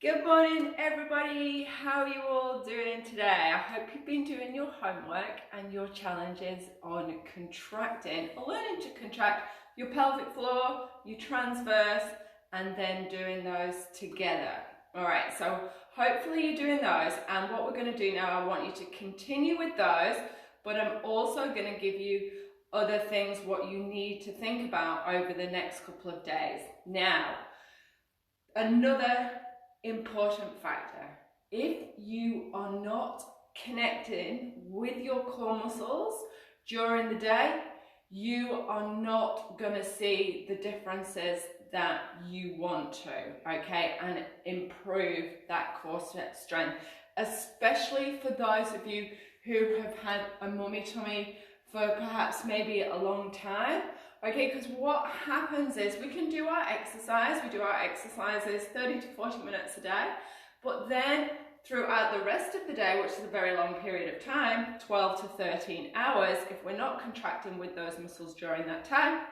Good morning everybody, how are you all doing today? I hope you've been doing your homework and your challenges on contracting, or learning to contract your pelvic floor, your transverse, and then doing those together. Alright, so hopefully you're doing those, and what we're going to do now, I want you to continue with those, but I'm also going to give you other things what you need to think about over the next couple of days. Now, another important factor, if you are not connecting with your core muscles during the day, you are not going to see the differences that you want to, okay, and improve that core strength, especially for those of you who have had a mummy tummy for perhaps maybe a long time. Okay, because what happens is we can do our exercise, we do our exercises 30 to 40 minutes a day, but then throughout the rest of the day, which is a very long period of time, 12 to 13 hours, if we're not contracting with those muscles during that time,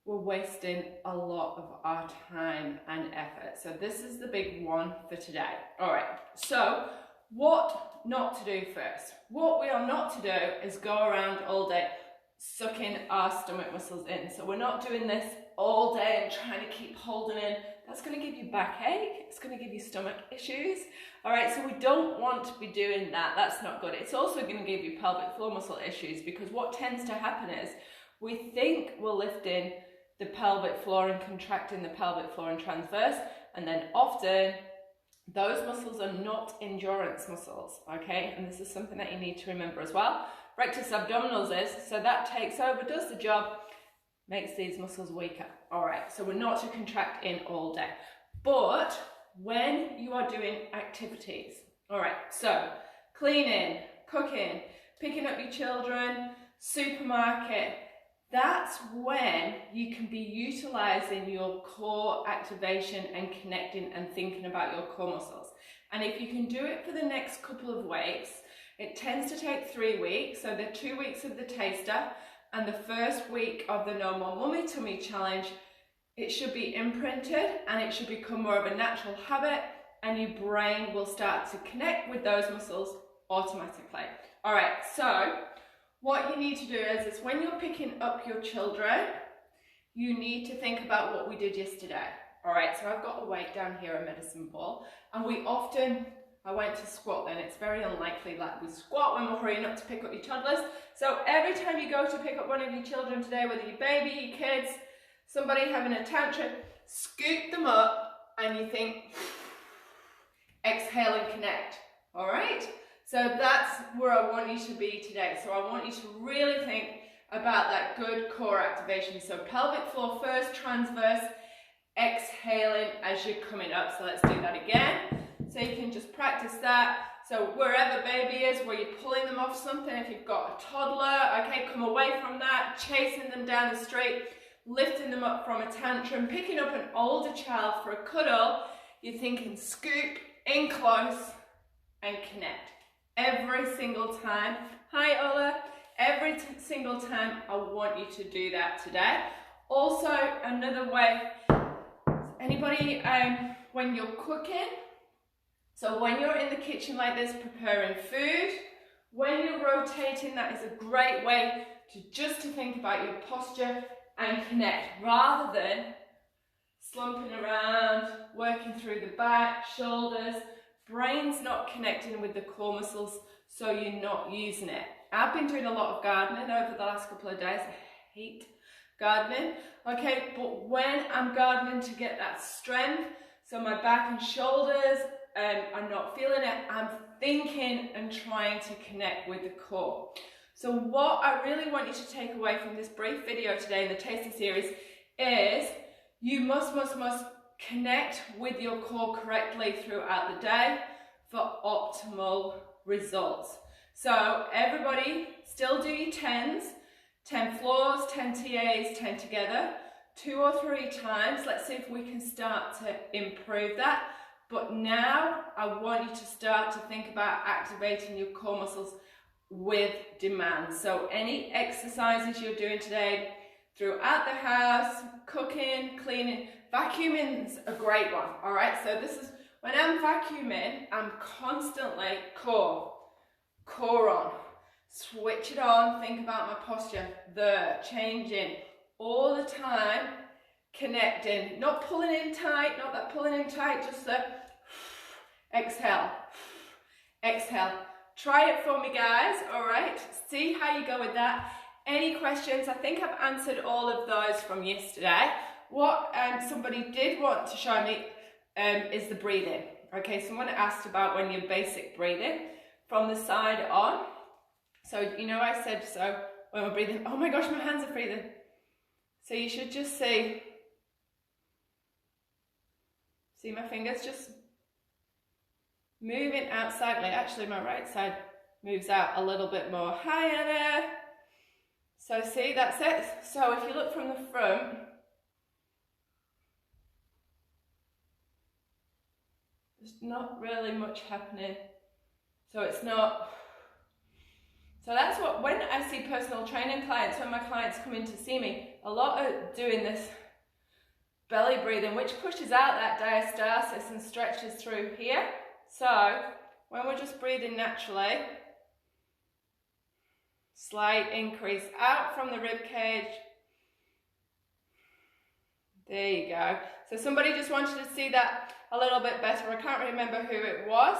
we're wasting a lot of our time and effort. So this is the big one for today. All right, so what not to do first? What we are not to do is go around all day sucking our stomach muscles in. So we're not doing this all day and trying to keep holding in. That's going to give you backache. It's going to give you stomach issues. All right, so we don't want to be doing that. That's not good. It's also going to give you pelvic floor muscle issues, because what tends to happen is we think we're lifting the pelvic floor and contracting the pelvic floor and transverse, and then often those muscles are not endurance muscles, okay? And this is something that you need to remember as well. Rectus abdominis is, so that takes over, does the job, makes these muscles weaker. All right, so we're not to contract in all day. But when you are doing activities, all right, so cleaning, cooking, picking up your children, supermarket, that's when you can be utilizing your core activation and connecting and thinking about your core muscles. And if you can do it for the next couple of weeks, it tends to take 3 weeks, so the 2 weeks of the taster and the first week of the No More Mummy Tummy Challenge, it should be imprinted and it should become more of a natural habit, and your brain will start to connect with those muscles automatically. All right, so what you need to do is when you're picking up your children, you need to think about what we did yesterday. All right, so I've got a weight down here, a medicine ball, and I went to squat then. It's very unlikely that we squat when we're hurrying up to pick up your toddlers. So every time you go to pick up one of your children today, whether your baby, your kids, somebody having a tantrum, scoop them up and you think, exhale and connect, all right? So that's where I want you to be today. So I want you to really think about that good core activation. So pelvic floor first, transverse, exhaling as you're coming up. So let's do that again. So you can just practice that. So wherever baby is, where you're pulling them off something, if you've got a toddler, okay, come away from that, chasing them down the street, lifting them up from a tantrum, picking up an older child for a cuddle, you're thinking scoop, in close, and connect. Every single time. Hi Ola. Every single time I want you to do that today. Also, another way, anybody, when you're cooking, so when you're in the kitchen like this preparing food, when you're rotating, that is a great way to think about your posture and connect, rather than slumping around, working through the back, shoulders. Brain's not connecting with the core muscles, so you're not using it. I've been doing a lot of gardening over the last couple of days. I hate gardening, okay, but when I'm gardening to get that strength, so my back and shoulders, I'm not feeling it, I'm thinking and trying to connect with the core. So what I really want you to take away from this brief video today in the Taster series is you must connect with your core correctly throughout the day for optimal results. So everybody still do your 10s, 10 floors, 10 TAs, 10 together, 2 or 3 times. Let's see if we can start to improve that. But now I want you to start to think about activating your core muscles with demand. So any exercises you're doing today throughout the house, cooking, cleaning, Vacuuming's a great one, all right? So this is, when I'm vacuuming, I'm constantly core on. Switch it on, think about my posture, changing all the time, connecting, not pulling in tight, not that pulling in tight, just the exhale, exhale. Try it for me, guys, all right? See how you go with that. Any questions? I think I've answered all of those from yesterday. What somebody did want to show me is the breathing. Okay, someone asked about when you're basic breathing from the side on. So, you know, I said, so when we're breathing, oh my gosh, my hands are breathing. So you should just see my fingers just moving out slightly. Actually, my right side moves out a little bit more. Hi, Anna. So see, that's it. So if you look from the front, there's not really much happening. So it's not. So that's what, when I see personal training clients, when my clients come in to see me, a lot are doing this belly breathing, which pushes out that diastasis and stretches through here. So when we're just breathing naturally, slight increase out from the rib cage. There you go. So somebody just wanted to see that a little bit better. I can't remember who it was.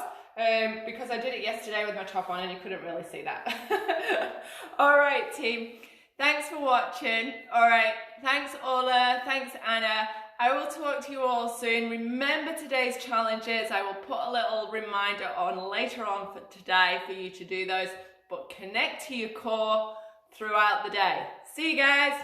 Because I did it yesterday with my top on and you couldn't really see that. All right, team. Thanks for watching. All right. Thanks, Ola. Thanks, Anna. I will talk to you all soon. Remember today's challenges. I will put a little reminder on later on for today for you to do those, but connect to your core throughout the day. See you guys.